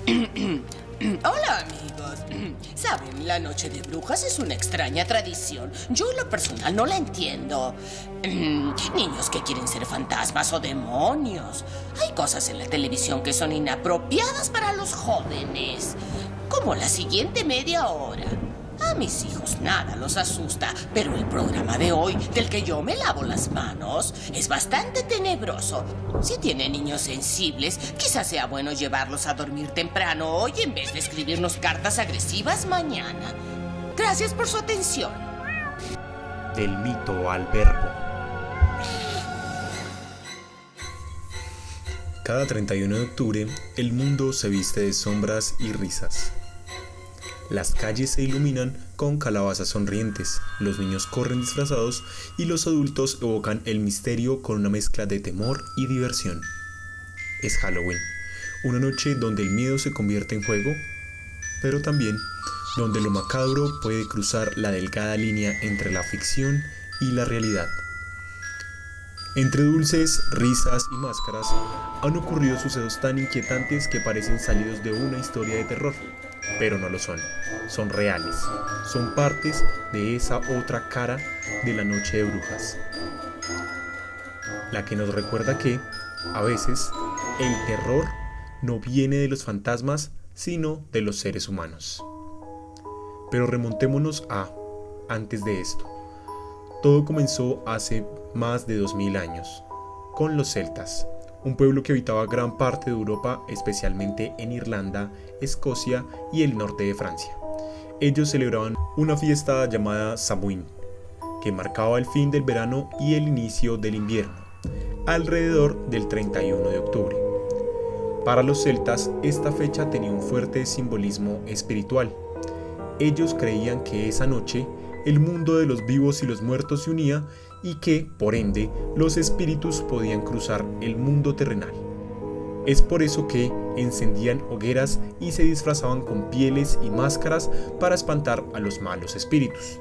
Hola, amigos. Saben, la noche de brujas es una extraña tradición. Yo en lo personal no la entiendo. Niños que quieren ser fantasmas o demonios. Hay cosas en la televisión que son inapropiadas para los jóvenes. Como la siguiente media hora. A mis hijos nada los asusta, pero el programa de hoy, del que yo me lavo las manos, es bastante tenebroso. Si tienen niños sensibles, quizás sea bueno llevarlos a dormir temprano hoy en vez de escribirnos cartas agresivas mañana. Gracias por su atención. Del mito al verbo. Cada 31 de octubre, el mundo se viste de sombras y risas. Las calles se iluminan con calabazas sonrientes, los niños corren disfrazados y los adultos evocan el misterio con una mezcla de temor y diversión. Es Halloween, una noche donde el miedo se convierte en juego, pero también donde lo macabro puede cruzar la delgada línea entre la ficción y la realidad. Entre dulces, risas y máscaras han ocurrido sucesos tan inquietantes que parecen salidos de una historia de terror. Pero no lo son, son reales, son partes de esa otra cara de la noche de brujas. La que nos recuerda que, a veces, el terror no viene de los fantasmas, sino de los seres humanos. Pero remontémonos a antes de esto. Todo comenzó hace más de 2000 años, con los celtas. Un pueblo que habitaba gran parte de Europa, especialmente en Irlanda, Escocia y el norte de Francia. Ellos celebraban una fiesta llamada Samhain, que marcaba el fin del verano y el inicio del invierno, alrededor del 31 de octubre. Para los celtas, esta fecha tenía un fuerte simbolismo espiritual. Ellos creían que esa noche el mundo de los vivos y los muertos se unía y que, por ende, los espíritus podían cruzar el mundo terrenal. Es por eso que encendían hogueras y se disfrazaban con pieles y máscaras para espantar a los malos espíritus.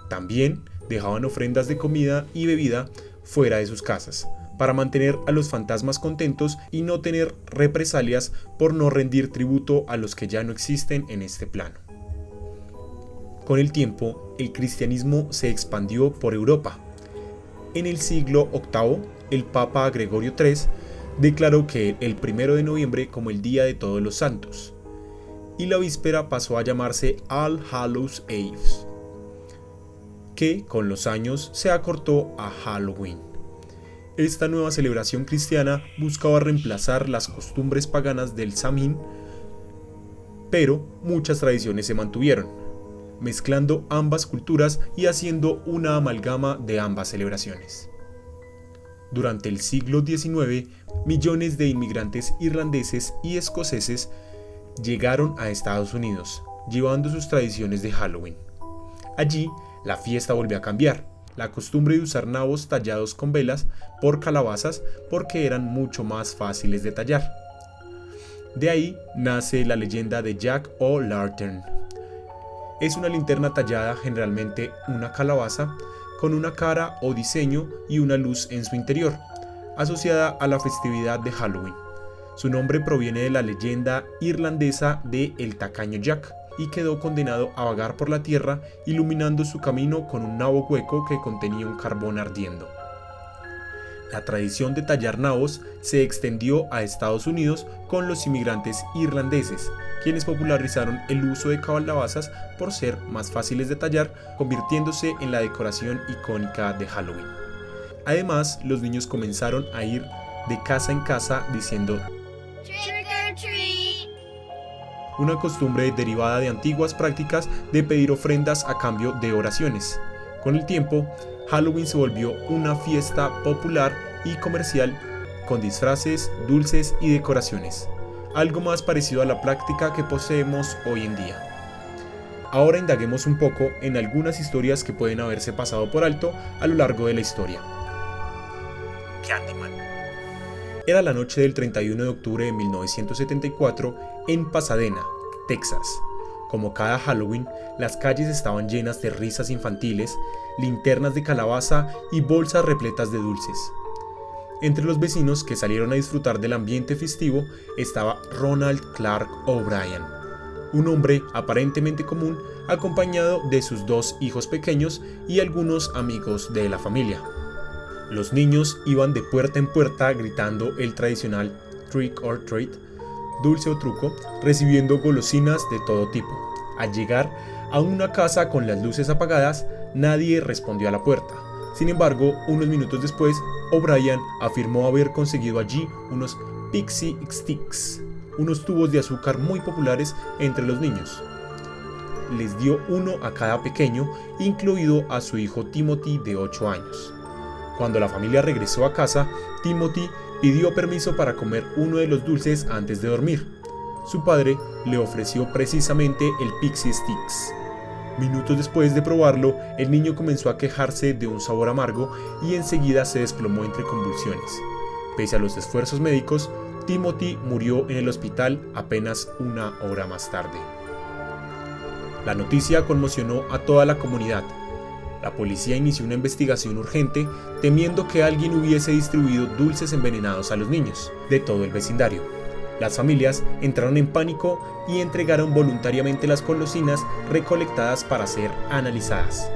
También dejaban ofrendas de comida y bebida fuera de sus casas, para mantener a los fantasmas contentos y no tener represalias por no rendir tributo a los que ya no existen en este plano. Con el tiempo, el cristianismo se expandió por Europa. En el siglo VIII, el Papa Gregorio III declaró que el 1 de noviembre como el Día de Todos los Santos, y la víspera pasó a llamarse All Hallows Eve, que con los años se acortó a Halloween. Esta nueva celebración cristiana buscaba reemplazar las costumbres paganas del Samhain, pero muchas tradiciones se mantuvieron, mezclando ambas culturas y haciendo una amalgama de ambas celebraciones. Durante el siglo XIX, millones de inmigrantes irlandeses y escoceses llegaron a Estados Unidos, llevando sus tradiciones de Halloween. Allí, la fiesta volvió a cambiar, la costumbre de usar nabos tallados con velas por calabazas porque eran mucho más fáciles de tallar. De ahí nace la leyenda de Jack O'Lantern. Es una linterna tallada, generalmente una calabaza, con una cara o diseño y una luz en su interior, asociada a la festividad de Halloween. Su nombre proviene de la leyenda irlandesa de El Tacaño Jack, y quedó condenado a vagar por la tierra, iluminando su camino con un nabo hueco que contenía un carbón ardiendo. La tradición de tallar nabos se extendió a Estados Unidos con los inmigrantes irlandeses, quienes popularizaron el uso de calabazas por ser más fáciles de tallar, convirtiéndose en la decoración icónica de Halloween. Además, los niños comenzaron a ir de casa en casa diciendo Trick or treat. Una costumbre derivada de antiguas prácticas de pedir ofrendas a cambio de oraciones. Con el tiempo, Halloween se volvió una fiesta popular y comercial con disfraces, dulces y decoraciones, algo más parecido a la práctica que poseemos hoy en día. Ahora indaguemos un poco en algunas historias que pueden haberse pasado por alto a lo largo de la historia. Candyman. Era la noche del 31 de octubre de 1974 en Pasadena, Texas. Como cada Halloween, las calles estaban llenas de risas infantiles, linternas de calabaza y bolsas repletas de dulces. Entre los vecinos que salieron a disfrutar del ambiente festivo estaba Ronald Clark O'Brien, un hombre aparentemente común acompañado de sus 2 hijos pequeños y algunos amigos de la familia. Los niños iban de puerta en puerta gritando el tradicional trick or treat, dulce o truco, recibiendo golosinas de todo tipo. Al llegar a una casa con las luces apagadas, nadie respondió a la puerta. Sin embargo, unos minutos después, O'Brien afirmó haber conseguido allí unos Pixie Sticks, unos tubos de azúcar muy populares entre los niños. Les dio uno a cada pequeño, incluido a su hijo Timothy de 8 años. Cuando la familia regresó a casa, Timothy pidió permiso para comer uno de los dulces antes de dormir. Su padre le ofreció precisamente el Pixie Sticks. Minutos después de probarlo, el niño comenzó a quejarse de un sabor amargo y enseguida se desplomó entre convulsiones. Pese a los esfuerzos médicos, Timothy murió en el hospital apenas 1 hora más tarde. La noticia conmocionó a toda la comunidad. La policía inició una investigación urgente, temiendo que alguien hubiese distribuido dulces envenenados a los niños de todo el vecindario. Las familias entraron en pánico y entregaron voluntariamente las golosinas recolectadas para ser analizadas.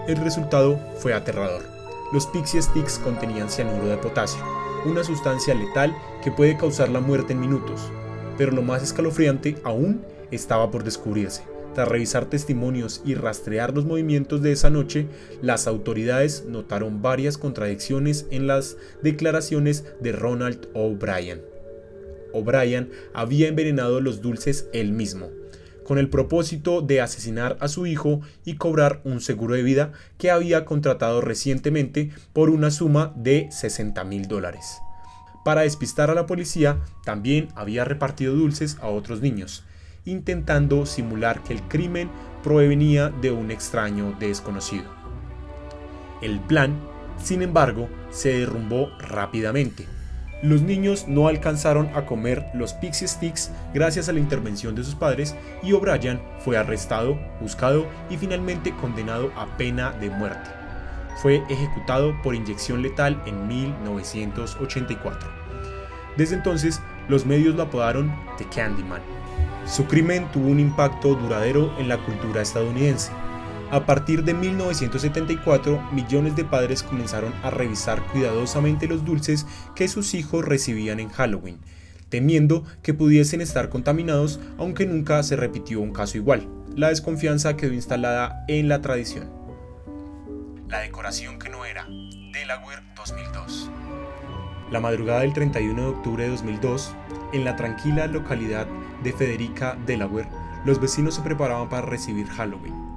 El resultado fue aterrador. Los Pixie Sticks contenían cianuro de potasio, una sustancia letal que puede causar la muerte en minutos. Pero lo más escalofriante aún estaba por descubrirse. Tras revisar testimonios y rastrear los movimientos de esa noche, las autoridades notaron varias contradicciones en las declaraciones de Ronald O'Brien. O'Brien había envenenado los dulces él mismo, con el propósito de asesinar a su hijo y cobrar un seguro de vida que había contratado recientemente por una suma de $60,000. Para despistar a la policía, también había repartido dulces a otros niños, intentando simular que el crimen provenía de un extraño desconocido. El plan, sin embargo, se derrumbó rápidamente. Los niños no alcanzaron a comer los Pixie Sticks gracias a la intervención de sus padres y O'Brien fue arrestado, juzgado y finalmente condenado a pena de muerte. Fue ejecutado por inyección letal en 1984. Desde entonces, los medios lo apodaron The Candyman. Su crimen tuvo un impacto duradero en la cultura estadounidense. A partir de 1974, millones de padres comenzaron a revisar cuidadosamente los dulces que sus hijos recibían en Halloween, temiendo que pudiesen estar contaminados, aunque nunca se repitió un caso igual. La desconfianza quedó instalada en la tradición. La decoración que no era. Delaware 2002. La madrugada del 31 de octubre de 2002, en la tranquila localidad de Frederica, Delaware, los vecinos se preparaban para recibir Halloween.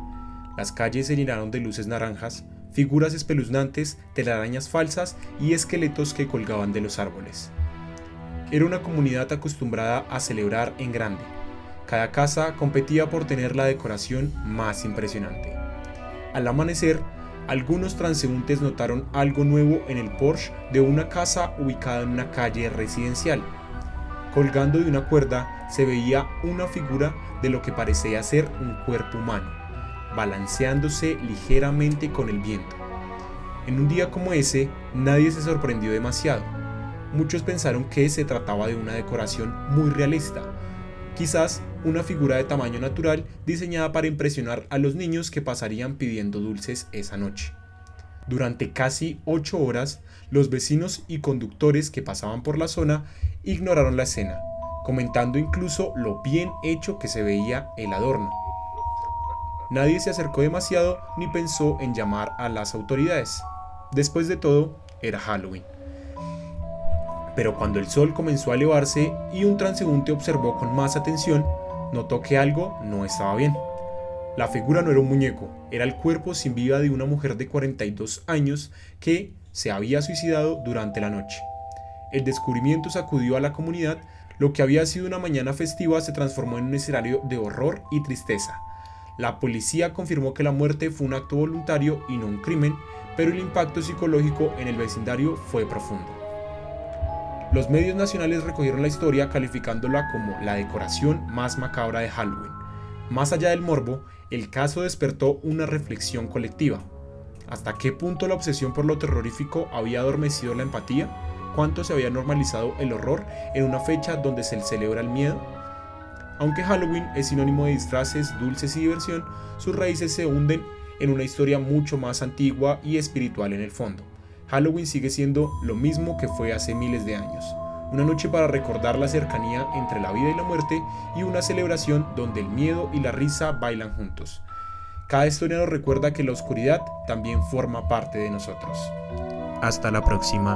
Las calles se llenaron de luces naranjas, figuras espeluznantes, telarañas falsas y esqueletos que colgaban de los árboles. Era una comunidad acostumbrada a celebrar en grande. Cada casa competía por tener la decoración más impresionante. Al amanecer, algunos transeúntes notaron algo nuevo en el porche de una casa ubicada en una calle residencial. Colgando de una cuerda se veía una figura de lo que parecía ser un cuerpo humano, balanceándose ligeramente con el viento. En un día como ese, nadie se sorprendió demasiado. Muchos pensaron que se trataba de una decoración muy realista, quizás una figura de tamaño natural diseñada para impresionar a los niños que pasarían pidiendo dulces esa noche. Durante casi 8 horas, los vecinos y conductores que pasaban por la zona ignoraron la escena, comentando incluso lo bien hecho que se veía el adorno. Nadie se acercó demasiado ni pensó en llamar a las autoridades. Después de todo, era Halloween. Pero cuando el sol comenzó a elevarse y un transeúnte observó con más atención, notó que algo no estaba bien. La figura no era un muñeco, era el cuerpo sin vida de una mujer de 42 años que se había suicidado durante la noche. El descubrimiento sacudió a la comunidad. Lo que había sido una mañana festiva se transformó en un escenario de horror y tristeza. La policía confirmó que la muerte fue un acto voluntario y no un crimen, pero el impacto psicológico en el vecindario fue profundo. Los medios nacionales recogieron la historia calificándola como la decoración más macabra de Halloween. Más allá del morbo, el caso despertó una reflexión colectiva. ¿Hasta qué punto la obsesión por lo terrorífico había adormecido la empatía? cuánto se había normalizado el horror en una fecha donde se celebra el miedo. Aunque Halloween es sinónimo de disfraces, dulces y diversión, sus raíces se hunden en una historia mucho más antigua y espiritual en el fondo. Halloween sigue siendo lo mismo que fue hace miles de años. Una noche para recordar la cercanía entre la vida y la muerte y una celebración donde el miedo y la risa bailan juntos. Cada historia nos recuerda que la oscuridad también forma parte de nosotros. Hasta la próxima.